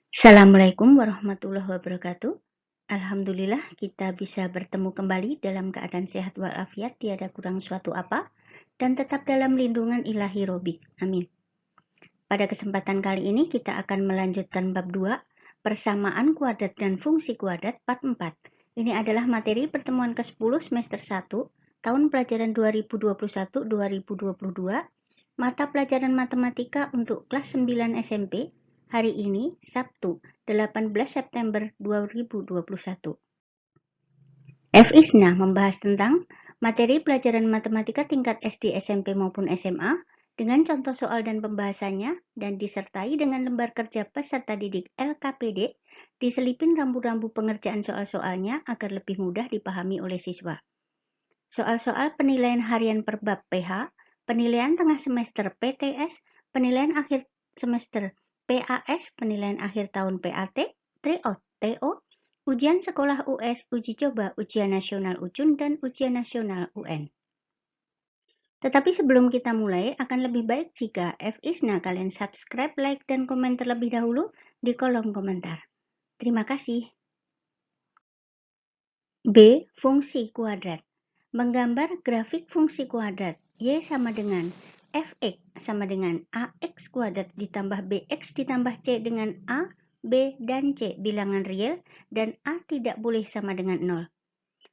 Assalamualaikum warahmatullahi wabarakatuh. Alhamdulillah kita bisa bertemu kembali dalam keadaan sehat walafiat, tiada kurang suatu apa, dan tetap dalam lindungan ilahi Robi. Amin. Pada kesempatan kali ini kita akan melanjutkan bab 2, persamaan kuadrat dan fungsi kuadrat part 4. Ini adalah materi pertemuan ke-10 semester 1, tahun pelajaran 2021-2022, mata pelajaran matematika untuk kelas 9 SMP, hari ini, Sabtu, 18 September 2021. FISNA membahas tentang materi pelajaran matematika tingkat SD, SMP maupun SMA dengan contoh soal dan pembahasannya dan disertai dengan lembar kerja peserta didik LKPD, diselipin rambu-rambu pengerjaan soal-soalnya agar lebih mudah dipahami oleh siswa. Soal-soal penilaian harian per bab PH, penilaian tengah semester PTS, penilaian akhir semester PAS, penilaian akhir tahun PAT, tryout TO, ujian sekolah US, uji coba, ujian nasional UJUN, dan ujian nasional UN. Tetapi sebelum kita mulai, akan lebih baik jika FISNA kalian subscribe, like, dan komen terlebih dahulu di kolom komentar. Terima kasih. B. Fungsi kuadrat. Menggambar grafik fungsi kuadrat. Y sama dengan Fx sama dengan Ax kuadrat ditambah Bx ditambah C dengan A, B, dan C bilangan real dan A tidak boleh sama dengan 0.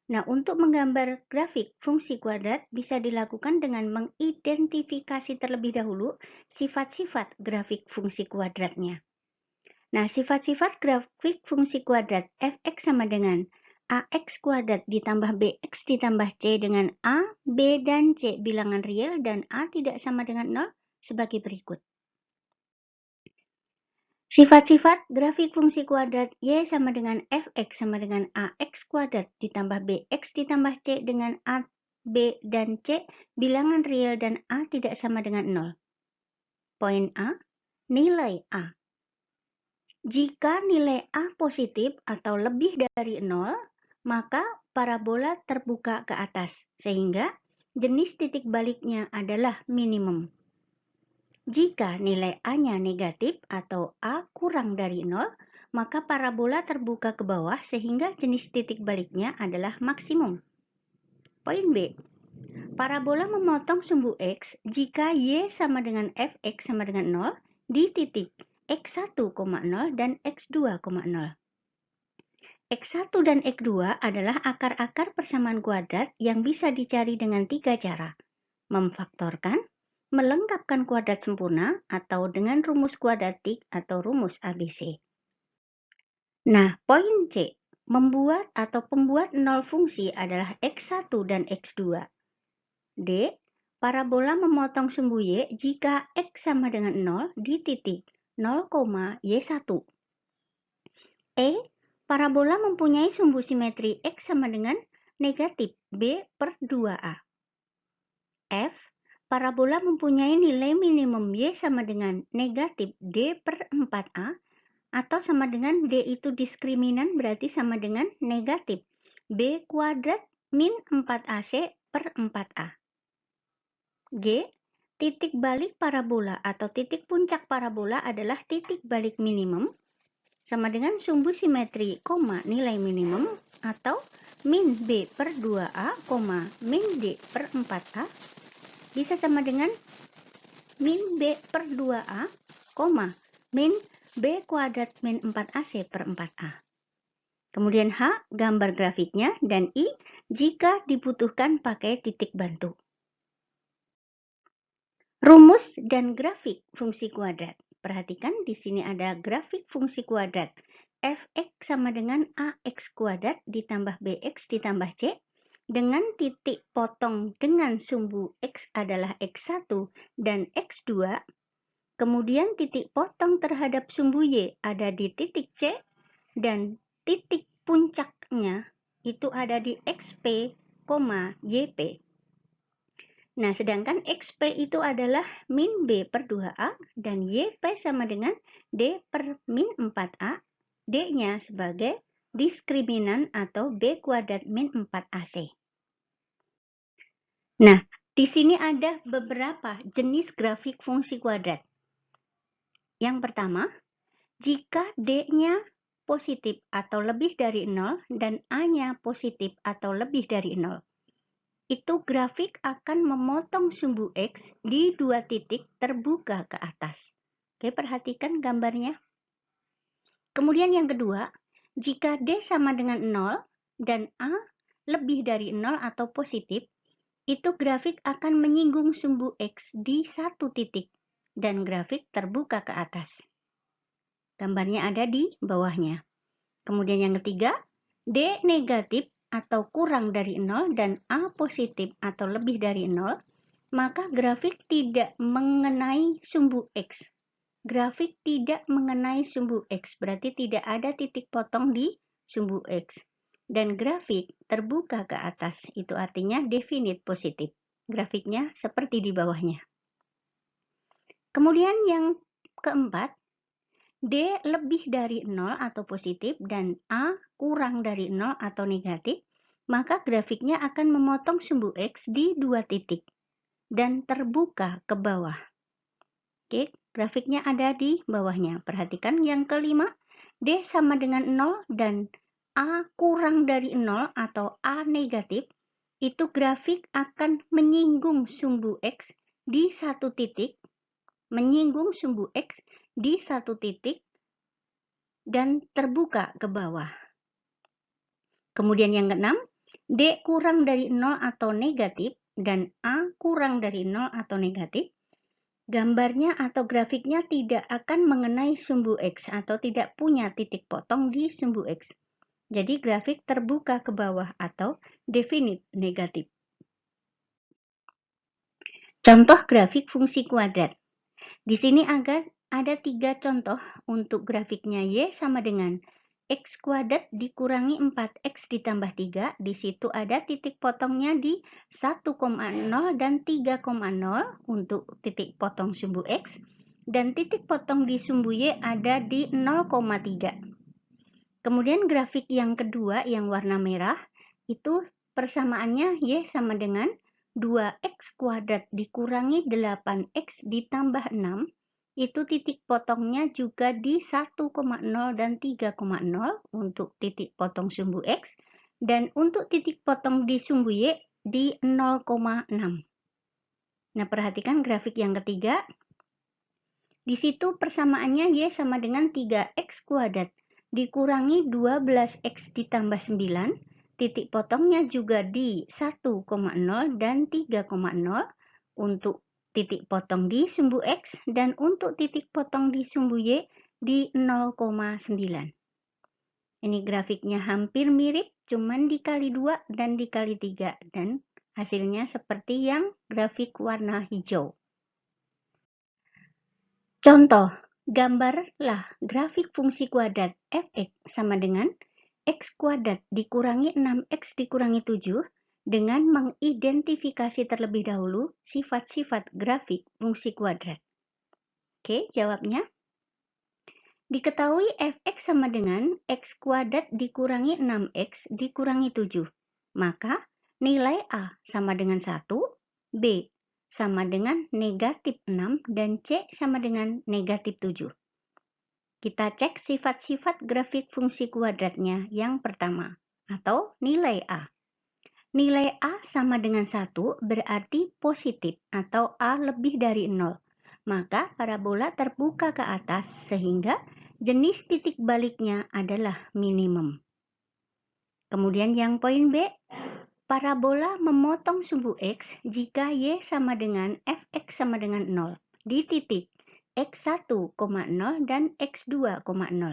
Nah, untuk menggambar grafik fungsi kuadrat bisa dilakukan dengan mengidentifikasi terlebih dahulu sifat-sifat grafik fungsi kuadratnya. Nah, sifat-sifat grafik fungsi kuadrat Fx sama dengan Ax kuadrat ditambah Bx ditambah C dengan A, B, dan C bilangan real dan A tidak sama dengan 0 sebagai berikut. Sifat-sifat grafik fungsi kuadrat Y sama dengan Fx sama dengan Ax kuadrat ditambah Bx ditambah C dengan A, B, dan C bilangan real dan A tidak sama dengan 0. Poin A, nilai A. Jika nilai A positif atau lebih dari 0, maka parabola terbuka ke atas, sehingga jenis titik baliknya adalah minimum. Jika nilai A-nya negatif atau A kurang dari 0, maka parabola terbuka ke bawah sehingga jenis titik baliknya adalah maksimum. Poin B. Parabola memotong sumbu X jika Y sama dengan Fx sama dengan 0 di titik X1,0 dan X2,0. X1 dan X2 adalah akar-akar persamaan kuadrat yang bisa dicari dengan 3 cara. Memfaktorkan, melengkapkan kuadrat sempurna, atau dengan rumus kuadratik atau rumus ABC. Nah, poin C. Membuat atau pembuat 0 fungsi adalah X1 dan X2. D. Parabola memotong sumbu Y jika X sama dengan 0 di titik 0, Y1. E. Parabola mempunyai sumbu simetri X sama dengan negatif B per 2A. F. Parabola mempunyai nilai minimum Y sama dengan negatif D per 4A atau sama dengan D itu diskriminan berarti sama dengan negatif B kuadrat min 4AC per 4A. G. Titik balik parabola atau titik puncak parabola adalah titik balik minimum sama dengan sumbu simetri, nilai minimum atau min B per 2A, min D per 4A bisa sama dengan min B per 2A, min B kuadrat min 4AC per 4A. Kemudian H, gambar grafiknya, dan I, jika dibutuhkan pakai titik bantu. Rumus dan grafik fungsi kuadrat. Perhatikan di sini ada grafik fungsi kuadrat. Fx sama dengan Ax kuadrat ditambah Bx ditambah C dengan titik potong dengan sumbu X adalah X1 dan X2. Kemudian titik potong terhadap sumbu Y ada di titik C dan titik puncaknya itu ada di XP, YP. Nah, sedangkan XP itu adalah min B per 2A dan YP sama dengan D per min 4A, D-nya sebagai diskriminan atau B kuadrat min 4AC. Nah, di sini ada beberapa jenis grafik fungsi kuadrat. Yang pertama, Jika D-nya positif atau lebih dari 0 dan A-nya positif atau lebih dari 0, itu grafik akan memotong sumbu X di 2 titik terbuka ke atas. Oke, perhatikan gambarnya. Kemudian yang kedua, jika D sama dengan 0 dan A lebih dari 0 atau positif, itu grafik akan menyinggung sumbu X di 1 titik dan grafik terbuka ke atas. Gambarnya ada di bawahnya. Kemudian yang ketiga, D negatif atau kurang dari 0 dan A positif atau lebih dari 0, maka grafik tidak mengenai sumbu X. Grafik tidak mengenai sumbu X, berarti tidak ada titik potong di sumbu X. Dan grafik terbuka ke atas, itu artinya definite positif. Grafiknya seperti di bawahnya. Kemudian yang keempat, D lebih dari 0 atau positif dan A kurang dari 0 atau negatif, maka grafiknya akan memotong sumbu X di 2 titik dan terbuka ke bawah. Oke, grafiknya ada di bawahnya. Perhatikan yang kelima, D sama dengan 0 dan A kurang dari 0 atau A negatif, itu grafik akan menyinggung sumbu X di 1 titik, menyinggung sumbu X di 1 titik dan terbuka ke bawah. Kemudian yang keenam, D kurang dari 0 atau negatif dan A kurang dari 0 atau negatif, gambarnya atau grafiknya tidak akan mengenai sumbu X atau tidak punya titik potong di sumbu X. Jadi grafik terbuka ke bawah atau definite negatif. Contoh grafik fungsi kuadrat. Di sini ada 3 contoh untuk grafiknya Y sama dengan X kuadrat dikurangi 4X ditambah 3. Di situ ada titik potongnya di 1,0 dan 3,0 untuk titik potong sumbu X. Dan titik potong di sumbu Y ada di 0,3. Kemudian grafik yang kedua yang warna merah, itu persamaannya Y sama dengan 2X kuadrat dikurangi 8X ditambah 6. Itu titik potongnya juga di 1,0 dan 3,0 untuk titik potong sumbu X. Dan untuk titik potong di sumbu Y di 0,6. Nah, perhatikan grafik yang ketiga. Di situ persamaannya Y sama dengan 3X kuadrat dikurangi 12X ditambah 9. Titik potongnya juga di 1,0 dan 3,0 untuk titik potong di sumbu X dan untuk titik potong di sumbu Y di 0,9. Ini grafiknya hampir mirip, cuman dikali 2 dan dikali 3 dan hasilnya seperti yang grafik warna hijau. Contoh, gambarlah grafik fungsi kuadrat f(x) sama dengan x kuadrat dikurangi 6x dikurangi 7 dengan mengidentifikasi terlebih dahulu sifat-sifat grafik fungsi kuadrat. Oke, jawabnya. Diketahui f(x) sama dengan x kuadrat dikurangi 6x dikurangi 7. Maka nilai A sama dengan 1, B sama dengan negatif 6, dan C sama dengan negatif 7. Kita cek sifat-sifat grafik fungsi kuadratnya yang pertama, atau nilai A. Nilai A sama dengan 1 berarti positif atau A lebih dari 0. Maka parabola terbuka ke atas sehingga jenis titik baliknya adalah minimum. Kemudian yang poin B, parabola memotong sumbu X jika Y sama dengan Fx sama dengan 0 di titik X1,0 dan X2,0.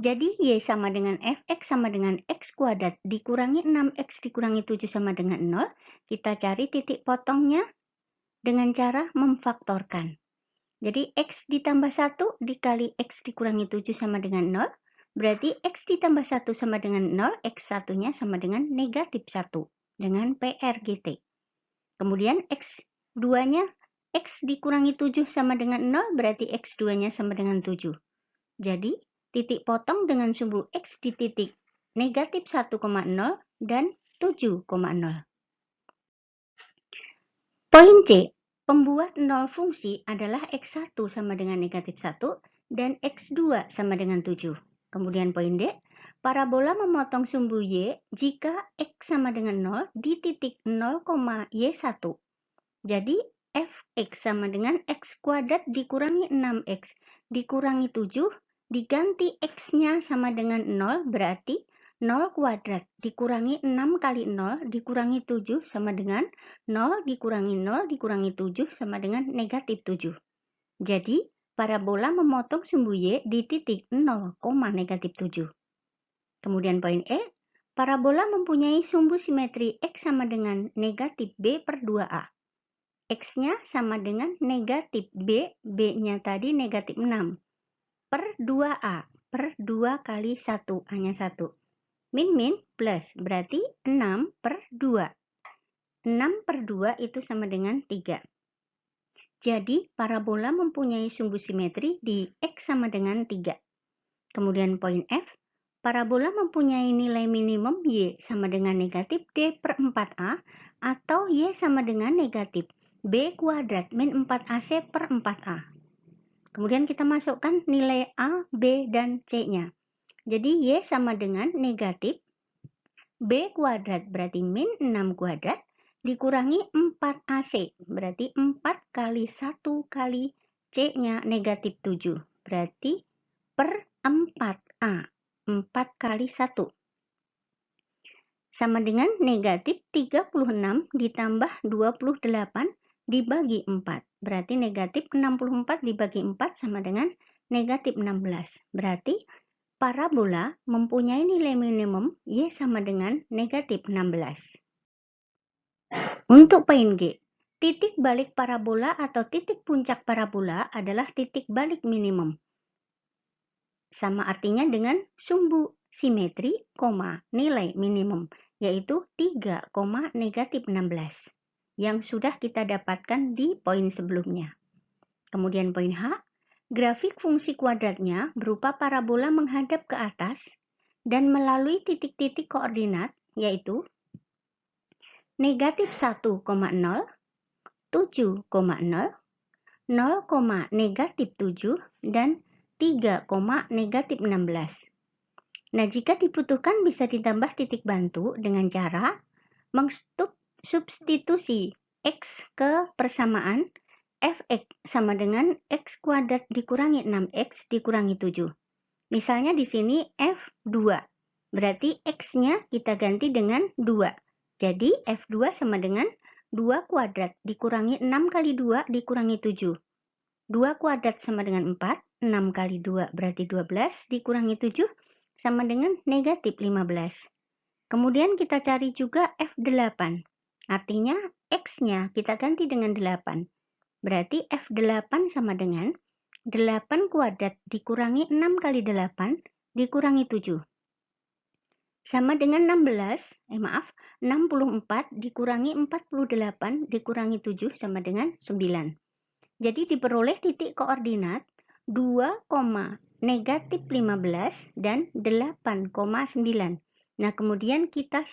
Jadi Y sama dengan Fx sama dengan X kuadrat dikurangi 6X dikurangi 7 sama dengan 0. Kita cari titik potongnya dengan cara memfaktorkan. Jadi X ditambah 1 dikali X dikurangi 7 sama dengan 0. Berarti X ditambah 1 sama dengan 0, X1-nya sama dengan negatif 1 dengan PRGT. Kemudian X2-nya X dikurangi 7 sama dengan 0, berarti X2-nya sama dengan 7. Jadi, titik potong dengan sumbu X di titik negatif 1,0 dan 7,0. Poin C, pembuat nol fungsi adalah X1 sama dengan negatif 1 dan X2 sama dengan 7. Kemudian poin D, parabola memotong sumbu Y jika X sama dengan 0 di titik 0, Y1. Jadi fx sama dengan x kuadrat dikurangi 6x dikurangi 7, diganti x-nya sama dengan 0, berarti 0 kuadrat dikurangi 6 kali 0 dikurangi 7 sama dengan 0 dikurangi 0 dikurangi 7 sama dengan negatif 7. Jadi, parabola memotong sumbu Y di titik 0, negatif 7. Kemudian poin E, parabola mempunyai sumbu simetri X sama dengan negatif B per 2A. X-nya sama dengan negatif B, B-nya tadi negatif 6, per 2A, per 2 kali 1, hanya 1. Min plus, berarti 6 per 2. 6 per 2 itu sama dengan 3. Jadi, parabola mempunyai sumbu simetri di X sama dengan 3. Kemudian poin F, parabola mempunyai nilai minimum Y sama dengan negatif D per 4A atau Y sama dengan negatif B kuadrat min 4AC per 4A. Kemudian kita masukkan nilai A, B, dan C-nya. Jadi Y sama dengan negatif B kuadrat berarti min 6 kuadrat dikurangi 4AC berarti 4 kali 1 kali C-nya negatif 7 berarti per 4A. 4 kali 1 sama dengan negatif 36 ditambah 28 dibagi 4. Berarti negatif 64 dibagi 4 sama dengan negatif 16. Berarti parabola mempunyai nilai minimum Y sama dengan negatif 16. Untuk poin G, titik balik parabola atau titik puncak parabola adalah titik balik minimum. Sama artinya dengan sumbu simetri, nilai minimum, yaitu 3, negatif 16 yang sudah kita dapatkan di poin sebelumnya. Kemudian poin H, grafik fungsi kuadratnya berupa parabola menghadap ke atas dan melalui titik-titik koordinat, yaitu negatif 1,0, 7,0, 0, negatif 7, dan 3, negatif 16. Nah, jika dibutuhkan bisa ditambah titik bantu dengan cara substitusi X ke persamaan fx sama dengan X kuadrat dikurangi 6X dikurangi 7. Misalnya di sini F2, berarti X-nya kita ganti dengan 2. Jadi F2 sama dengan 2 kuadrat dikurangi 6 kali 2 dikurangi 7. 2 kuadrat sama dengan 4, 6 kali 2 berarti 12, dikurangi 7 sama dengan negatif 15. Kemudian kita cari juga F8, artinya X-nya kita ganti dengan 8. Berarti F8 sama dengan 8 kuadrat dikurangi 6 kali 8 dikurangi 7. Sama dengan 64 dikurangi 48 dikurangi 7 sama dengan 9. Jadi diperoleh titik koordinat 2, negatif 15 dan 8,9. Nah, kemudian kita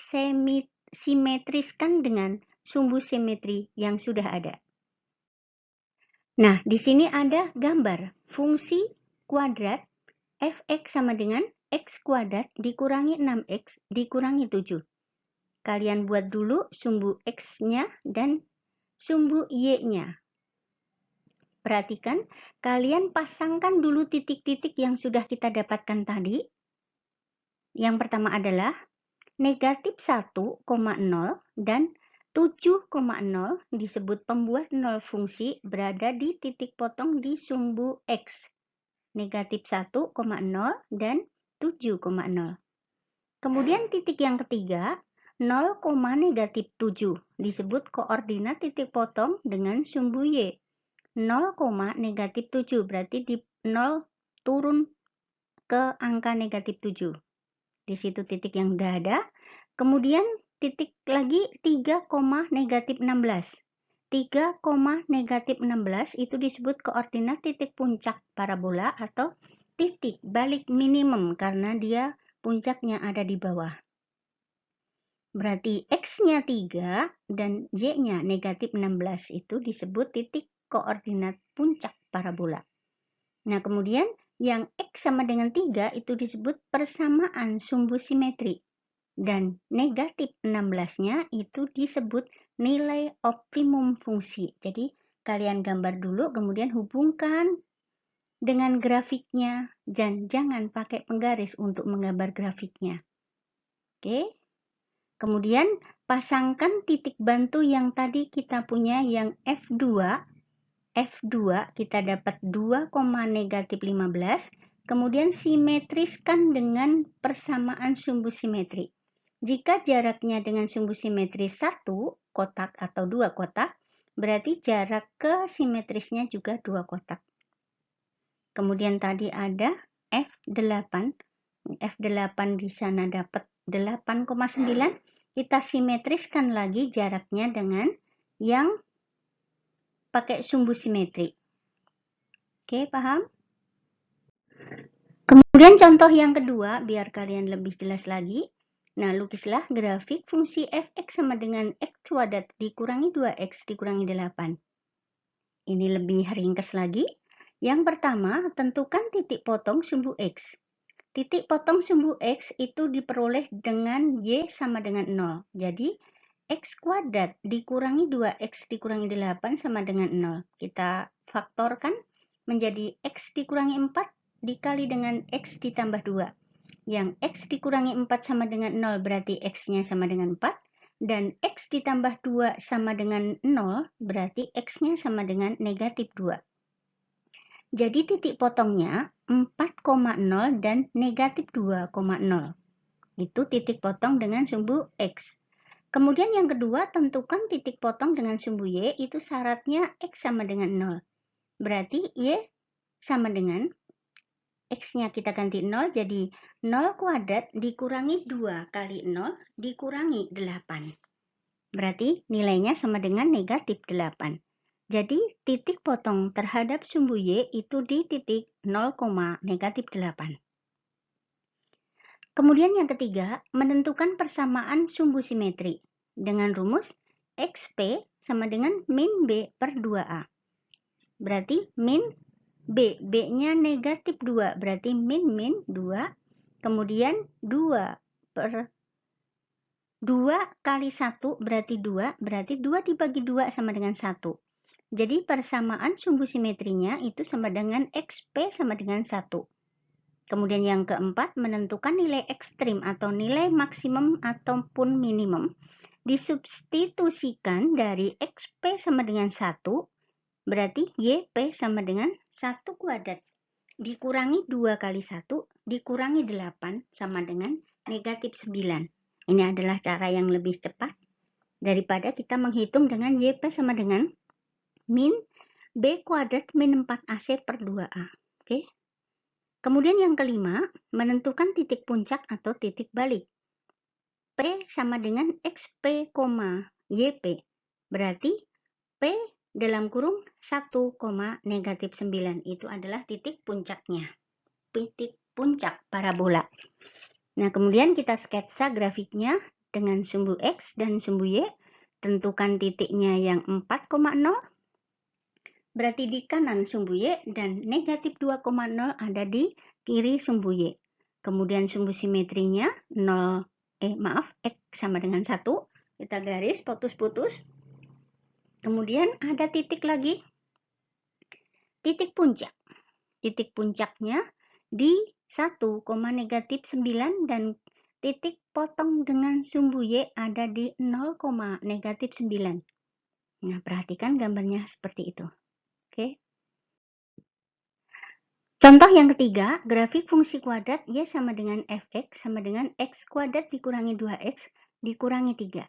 simetriskan dengan sumbu simetri yang sudah ada. Nah, di sini ada gambar fungsi kuadrat fx sama dengan x kuadrat dikurangi 6x dikurangi 7. Kalian buat dulu sumbu x-nya dan sumbu y-nya. Perhatikan, kalian pasangkan dulu titik-titik yang sudah kita dapatkan tadi. Yang pertama adalah negatif 1,0 dan 7,0 disebut pembuat 0 fungsi berada di titik potong di sumbu X. Negatif 1,0 dan 7,0. Kemudian titik yang ketiga, 0, negatif 7 disebut koordinat titik potong dengan sumbu Y. 0, negatif 7 berarti di 0 turun ke angka negatif 7. Di situ titik yang udah ada. Kemudian titik lagi 3, negatif 16. 3, negatif 16 itu disebut koordinat titik puncak parabola atau titik balik minimum karena dia puncaknya ada di bawah. Berarti X-nya 3 dan Y-nya negatif 16 itu disebut titik koordinat puncak parabola. Nah, kemudian Yang X sama dengan 3 itu disebut persamaan sumbu simetri. Dan negatif 16-nya itu disebut nilai optimum fungsi. Jadi kalian gambar dulu, kemudian hubungkan dengan grafiknya. Dan jangan pakai penggaris untuk menggambar grafiknya. Oke. Kemudian pasangkan titik bantu yang tadi kita punya yang F2. F2 kita dapat 2, negatif 15. Kemudian simetriskan dengan persamaan sumbu simetri. Jika jaraknya dengan sumbu simetri 1 kotak atau 2 kotak, berarti jarak ke simetrisnya juga 2 kotak. Kemudian tadi ada F8. F8 di sana dapat 8,9. Kita simetriskan lagi jaraknya dengan yang pakai sumbu simetri. Oke, paham? Kemudian contoh yang kedua, biar kalian lebih jelas lagi. Nah, lukislah grafik fungsi fx sama dengan x kuadrat dikurangi 2x dikurangi 8. Ini lebih ringkas lagi. Yang pertama, tentukan titik potong sumbu x. Titik potong sumbu x itu diperoleh dengan y sama dengan 0. Jadi, x kuadrat dikurangi 2x dikurangi 8 sama dengan 0. Kita faktorkan menjadi x dikurangi 4 dikali dengan x ditambah 2. Yang x dikurangi 4 sama dengan 0 berarti x-nya sama dengan 4. Dan x ditambah 2 sama dengan 0 berarti x-nya sama dengan negatif 2. Jadi titik potongnya 4,0 dan negatif 2,0. Itu titik potong dengan sumbu x. Kemudian yang kedua, tentukan titik potong dengan sumbu y, itu syaratnya x sama dengan 0. Berarti y sama dengan x-nya kita ganti 0, jadi 0 kuadrat dikurangi 2 kali 0 dikurangi 8. Berarti nilainya sama dengan negatif 8. Jadi titik potong terhadap sumbu y itu di titik 0, negatif 8. Kemudian yang ketiga, menentukan persamaan sumbu simetri dengan rumus xp sama dengan min b per 2a. Berarti min b, b-nya negatif 2, berarti min 2. Kemudian 2 per 2 kali 1 berarti 2, berarti 2 dibagi 2 sama dengan 1. Jadi persamaan sumbu simetrinya itu sama dengan xp sama dengan 1. Kemudian yang keempat, menentukan nilai ekstrim atau nilai maksimum ataupun minimum. Disubstitusikan dari xp sama dengan 1, berarti yp sama dengan 1 kuadrat. Dikurangi 2 kali 1, dikurangi 8 sama dengan negatif 9. Ini adalah cara yang lebih cepat daripada kita menghitung dengan yp sama dengan min b kuadrat min 4ac per 2a. Oke. Kemudian yang kelima, menentukan titik puncak atau titik balik. P sama dengan XP, YP. Berarti P dalam kurung 1, negatif 9. Itu adalah titik puncaknya. Titik puncak parabola. Nah, kemudian kita sketsa grafiknya dengan sumbu X dan sumbu Y. Tentukan titiknya yang 4,0. Berarti di kanan sumbu Y dan negatif 2,0 ada di kiri sumbu Y. Kemudian sumbu simetrinya 0, X sama dengan 1. Kita garis putus-putus. Kemudian ada titik lagi. Titik puncak. Titik puncaknya di 1, negatif 9 dan titik potong dengan sumbu Y ada di 0, negatif 9. Nah, perhatikan gambarnya seperti itu. Oke. Contoh yang ketiga, grafik fungsi kuadrat y sama dengan fx sama dengan x kuadrat dikurangi 2x dikurangi 3.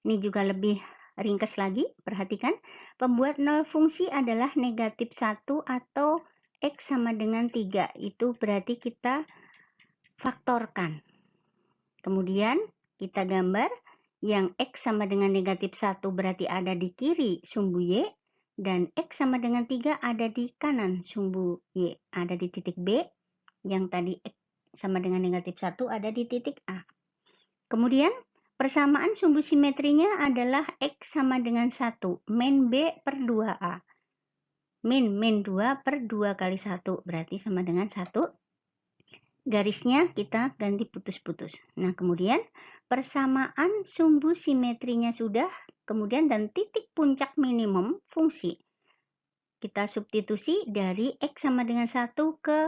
Ini juga lebih ringkas lagi, perhatikan. Pembuat 0 fungsi adalah negatif 1 atau x sama dengan 3. Itu berarti kita faktorkan. Kemudian kita gambar yang x sama dengan negatif 1 berarti ada di kiri sumbu y. Dan X sama dengan 3 ada di kanan sumbu Y. Ada di titik B. Yang tadi X sama dengan negatif 1 ada di titik A. Kemudian persamaan sumbu simetrinya adalah X sama dengan 1. Min B per 2A. min 2 per 2 kali 1 berarti sama dengan 1. Garisnya kita ganti putus-putus. Nah, kemudian persamaan sumbu simetrinya sudah, kemudian dan titik puncak minimum fungsi. Kita substitusi dari X sama dengan 1 ke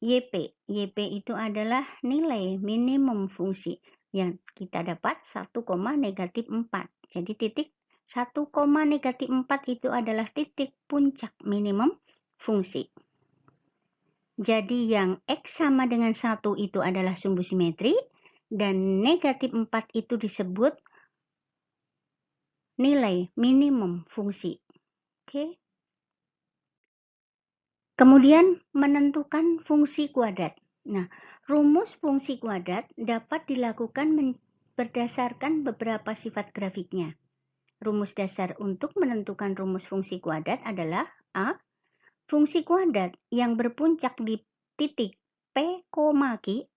YP. YP itu adalah nilai minimum fungsi yang kita dapat 1, negatif 4. Jadi titik 1, negatif 4 itu adalah titik puncak minimum fungsi. Jadi yang X sama dengan 1 itu adalah sumbu simetri dan negatif 4 itu disebut nilai minimum fungsi. Oke. Kemudian menentukan fungsi kuadrat. Nah, rumus fungsi kuadrat dapat dilakukan berdasarkan beberapa sifat grafiknya. Rumus dasar untuk menentukan rumus fungsi kuadrat adalah A. Fungsi kuadrat yang berpuncak di titik P, Q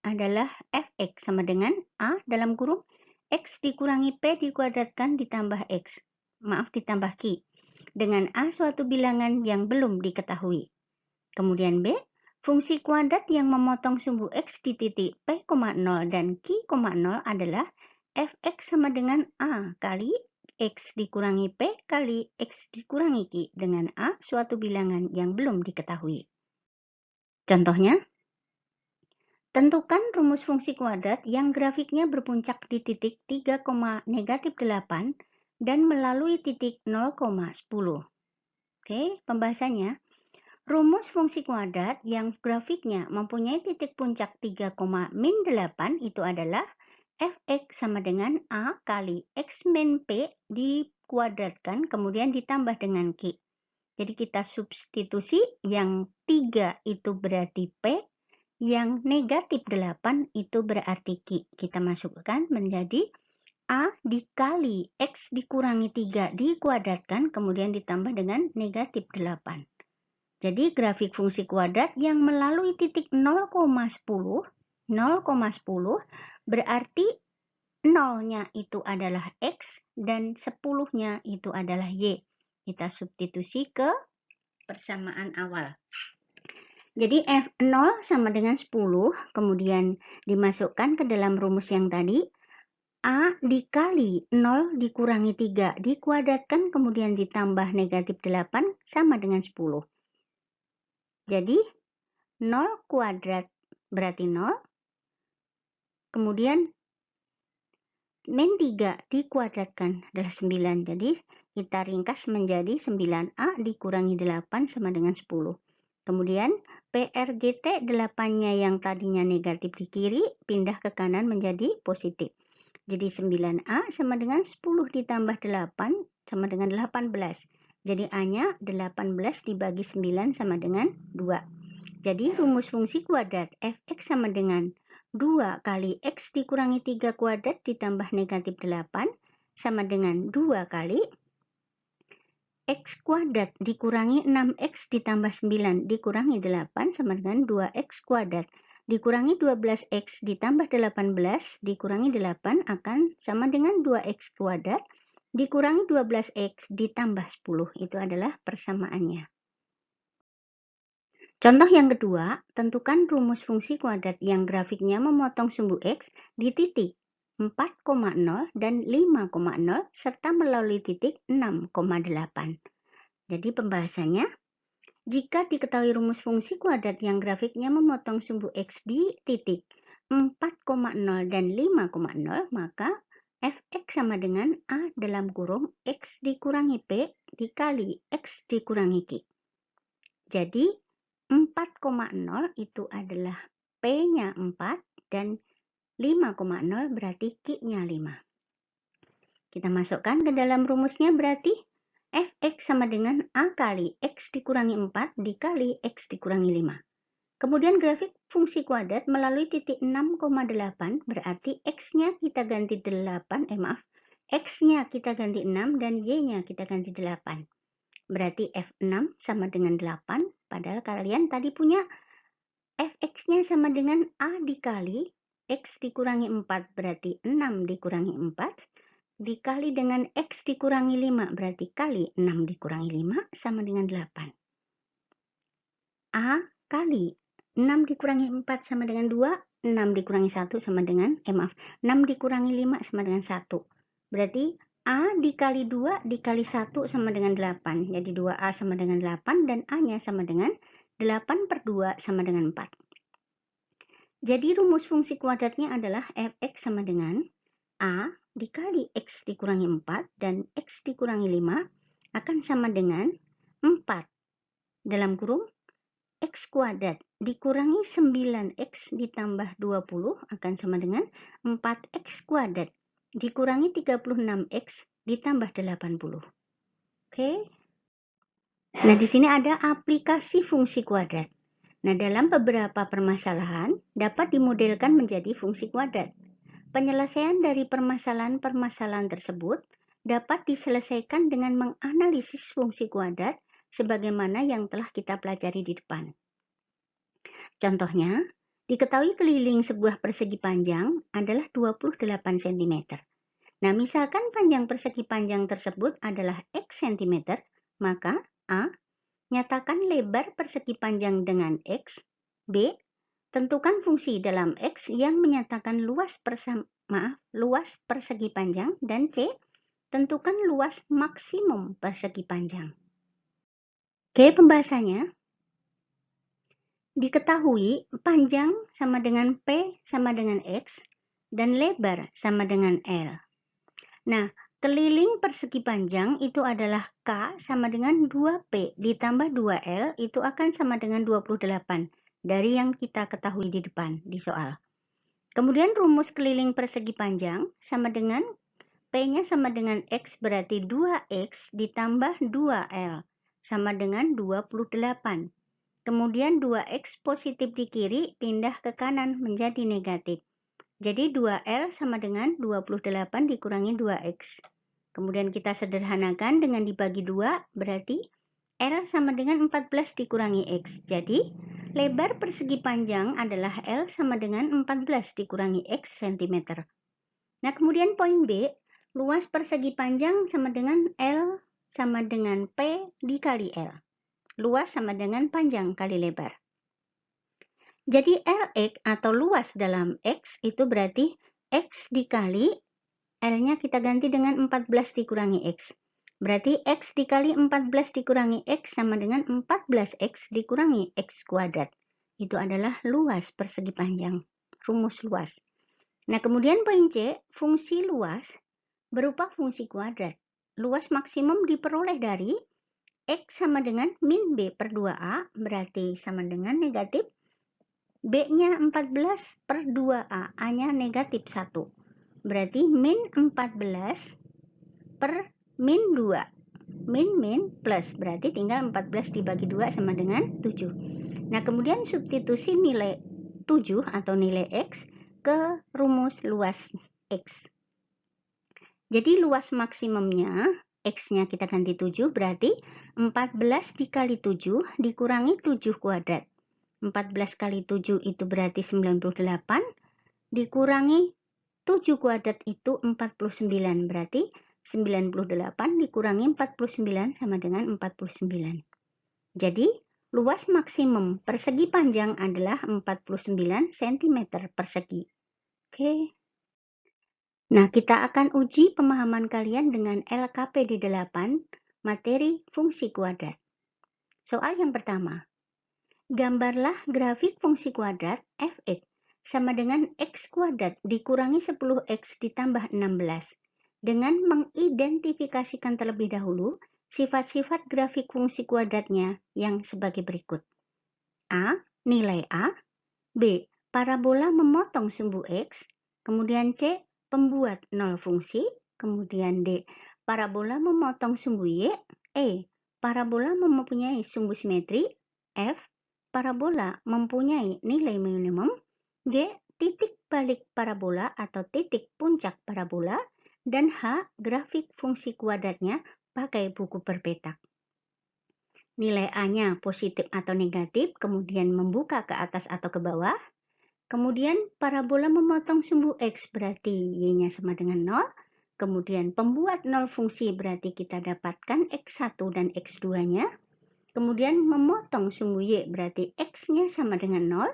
adalah fx sama dengan A dalam kurung X dikurangi P dikuadratkan ditambah X. Ditambah Q. Dengan A suatu bilangan yang belum diketahui. Kemudian B, fungsi kuadrat yang memotong sumbu X di titik P, 0 dan Q, 0 adalah fx sama dengan A kali X dikurangi P kali X dikurangi Q dengan A suatu bilangan yang belum diketahui. Contohnya, tentukan rumus fungsi kuadrat yang grafiknya berpuncak di titik 3, negatif 8 dan melalui titik 0,10. Oke, pembahasannya. Rumus fungsi kuadrat yang grafiknya mempunyai titik puncak 3, min 8 itu adalah fx sama dengan A kali x min P dikuadratkan kemudian ditambah dengan Q. Jadi kita substitusi yang 3 itu berarti P, yang negatif 8 itu berarti Q. Kita masukkan menjadi A dikali x dikurangi 3 dikuadratkan kemudian ditambah dengan negatif 8. Jadi grafik fungsi kuadrat yang melalui titik 0,10 berarti 0-nya itu adalah X dan 10-nya itu adalah Y. Kita substitusi ke persamaan awal. Jadi F0 sama dengan 10, kemudian dimasukkan ke dalam rumus yang tadi. A dikali 0 dikurangi 3 dikuadratkan kemudian ditambah negatif 8 sama dengan 10. Jadi 0 kuadrat berarti 0. Kemudian min 3 dikuadratkan adalah 9. Jadi kita ringkas menjadi 9A dikurangi 8 sama dengan 10. Kemudian PRGT 8-nya yang tadinya negatif di kiri pindah ke kanan menjadi positif. Jadi 9A sama dengan 10 ditambah 8 sama dengan 18. Jadi A-nya 18 dibagi 9 sama dengan 2. Jadi rumus fungsi kuadrat fx sama dengan 2 kali x dikurangi 3 kuadrat ditambah negatif 8 sama dengan 2 kali x kuadrat dikurangi 6x ditambah 9 dikurangi 8 sama dengan 2x kuadrat. Dikurangi 12x ditambah 18 dikurangi 8 akan sama dengan 2x kuadrat dikurangi 12x ditambah 10. Itu adalah persamaannya. Contoh yang kedua, tentukan rumus fungsi kuadrat yang grafiknya memotong sumbu X di titik 4,0 dan 5,0 serta melalui titik 6,8. Jadi pembahasannya, jika diketahui rumus fungsi kuadrat yang grafiknya memotong sumbu X di titik 4,0 dan 5,0, maka fx sama dengan A dalam kurung X dikurangi P dikali X dikurangi Q. Jadi 4,0 itu adalah P-nya 4 dan 5,0 berarti Q-nya 5. Kita masukkan ke dalam rumusnya berarti fx sama dengan A kali X dikurangi 4 dikali X dikurangi 5. Kemudian grafik fungsi kuadrat melalui titik 6,8 berarti X-nya kita ganti 8, X-nya kita ganti 6 dan Y-nya kita ganti 8. Berarti F6 sama dengan 8, padahal kalian tadi punya Fx-nya sama dengan A dikali X dikurangi 4, berarti 6 dikurangi 4. dikali dengan X dikurangi 5, berarti kali 6 dikurangi 5 sama dengan 8. A kali 6 dikurangi 4 sama dengan 2, 6 dikurangi 1 sama dengan, 6 dikurangi 5 sama dengan 1. Berarti A dikali 2 dikali 1 sama dengan 8. Jadi 2A sama dengan 8 dan A-nya sama dengan 8 per 2 sama dengan 4. Jadi rumus fungsi kuadratnya adalah fx sama dengan A dikali X dikurangi 4 dan X dikurangi 5 akan sama dengan 4 dalam kurung X kuadrat dikurangi 9X ditambah 20 akan sama dengan 4X kuadrat dikurangi 36X ditambah 80. Oke. Nah, di sini ada aplikasi fungsi kuadrat. Nah, dalam beberapa permasalahan dapat dimodelkan menjadi fungsi kuadrat. Penyelesaian dari permasalahan-permasalahan tersebut dapat diselesaikan dengan menganalisis fungsi kuadrat sebagaimana yang telah kita pelajari di depan. Contohnya, diketahui keliling sebuah persegi panjang adalah 28 cm. Nah, misalkan panjang persegi panjang tersebut adalah X cm, maka A. Nyatakan lebar persegi panjang dengan X. B. Tentukan fungsi dalam X yang menyatakan luas persegi panjang. Dan C. Tentukan luas maksimum persegi panjang. Oke, pembahasannya. Diketahui panjang sama dengan P sama dengan X dan lebar sama dengan L. Nah, keliling persegi panjang itu adalah K sama dengan 2P ditambah 2L itu akan sama dengan 28 dari yang kita ketahui di depan di soal. Kemudian rumus keliling persegi panjang sama dengan P-nya sama dengan X berarti 2X ditambah 2L sama dengan 28. Kemudian 2X positif di kiri pindah ke kanan menjadi negatif. Jadi 2L sama dengan 28 dikurangi 2X. Kemudian kita sederhanakan dengan dibagi 2, berarti L sama dengan 14 dikurangi X. Jadi lebar persegi panjang adalah L sama dengan 14 dikurangi X cm. Nah, kemudian poin B, luas persegi panjang sama dengan L sama dengan P dikali L. Luas sama dengan panjang kali lebar. Jadi Lx atau luas dalam X itu berarti X dikali L-nya kita ganti dengan 14 dikurangi X. Berarti X dikali 14 dikurangi X sama dengan 14X dikurangi X kuadrat. Itu adalah luas persegi panjang, rumus luas. Nah, kemudian poin C, fungsi luas berupa fungsi kuadrat. Luas maksimum diperoleh dari X sama dengan min B per 2A, berarti sama dengan negatif. B-nya 14 per 2A, A-nya negatif 1. Berarti min 14 per min 2. Min plus, berarti tinggal 14 dibagi 2 sama dengan 7. Nah, kemudian substitusi nilai 7 atau nilai X ke rumus luas X. Jadi luas maksimumnya X-nya kita ganti 7, berarti 14 dikali 7 dikurangi 7 kuadrat. 14 kali 7 itu berarti 98, dikurangi 7 kuadrat itu 49, berarti 98 dikurangi 49 sama dengan 49. Jadi, luas maksimum persegi panjang adalah 49 cm persegi. Oke. Nah, kita akan uji pemahaman kalian dengan LKPD 8, materi fungsi kuadrat. Soal yang pertama. Gambarlah grafik fungsi kuadrat fx sama dengan x kuadrat dikurangi 10x ditambah 16 dengan mengidentifikasikan terlebih dahulu sifat-sifat grafik fungsi kuadratnya yang sebagai berikut. A. Nilai A. B. Parabola memotong sumbu x. Kemudian C. Pembuat nol fungsi. Kemudian D. Parabola memotong sumbu y. E. Parabola mempunyai sumbu simetri. F. Parabola mempunyai nilai minimum. G. Titik balik parabola atau titik puncak parabola. Dan H. Grafik fungsi kuadratnya pakai buku berpetak. Nilai A-nya positif atau negatif, kemudian membuka ke atas atau ke bawah. Kemudian parabola memotong sumbu X berarti Y-nya sama dengan 0. Kemudian pembuat nol fungsi berarti kita dapatkan X1 dan X2-nya. Kemudian memotong sumbu Y berarti X-nya sama dengan 0.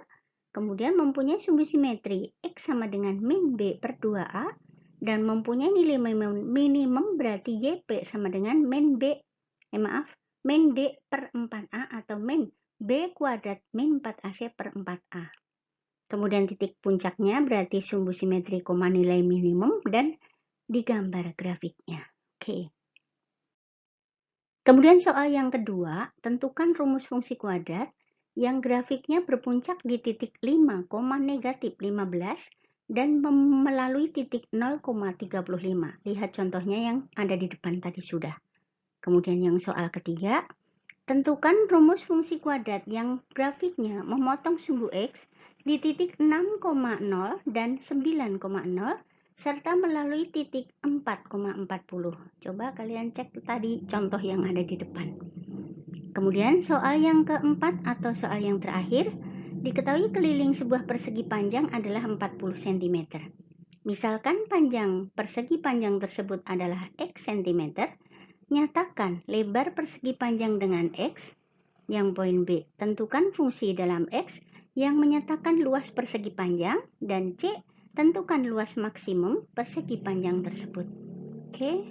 Kemudian mempunyai sumbu simetri X sama dengan min B per 2A. Dan mempunyai nilai minimum berarti YP sama dengan min D per 4A atau min B kuadrat min 4AC per 4A. Kemudian titik puncaknya berarti sumbu simetri, nilai minimum, dan digambar grafiknya. Oke. Kemudian soal yang kedua, tentukan rumus fungsi kuadrat yang grafiknya berpuncak di titik 5, negatif 15 dan melalui titik 0,35. Lihat contohnya yang ada di depan tadi sudah. Kemudian yang soal ketiga, tentukan rumus fungsi kuadrat yang grafiknya memotong sumbu X di titik 6,0 dan 9,0 serta melalui titik 4,40. Coba kalian cek tadi contoh yang ada di depan. Kemudian soal yang keempat atau soal yang terakhir, diketahui keliling sebuah persegi panjang adalah 40 cm. Misalkan panjang persegi panjang tersebut adalah X cm, nyatakan lebar persegi panjang dengan X. Yang poin B, tentukan fungsi dalam X yang menyatakan luas persegi panjang, dan C, tentukan luas maksimum persegi panjang tersebut. Oke.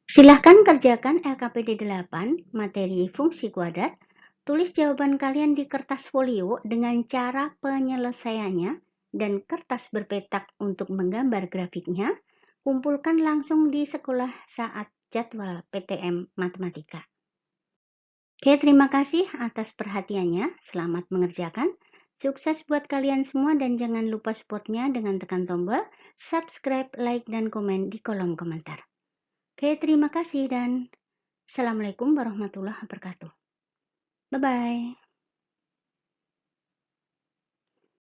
Silahkan kerjakan LKPD 8, materi fungsi kuadrat. Tulis jawaban kalian di kertas folio dengan cara penyelesaiannya dan kertas berpetak untuk menggambar grafiknya. Kumpulkan langsung di sekolah saat jadwal PTM Matematika. Oke, terima kasih atas perhatiannya. Selamat mengerjakan. Sukses buat kalian semua dan jangan lupa supportnya dengan tekan tombol subscribe, like, dan komen di kolom komentar. Oke, terima kasih dan Assalamualaikum warahmatullahi wabarakatuh. Bye-bye.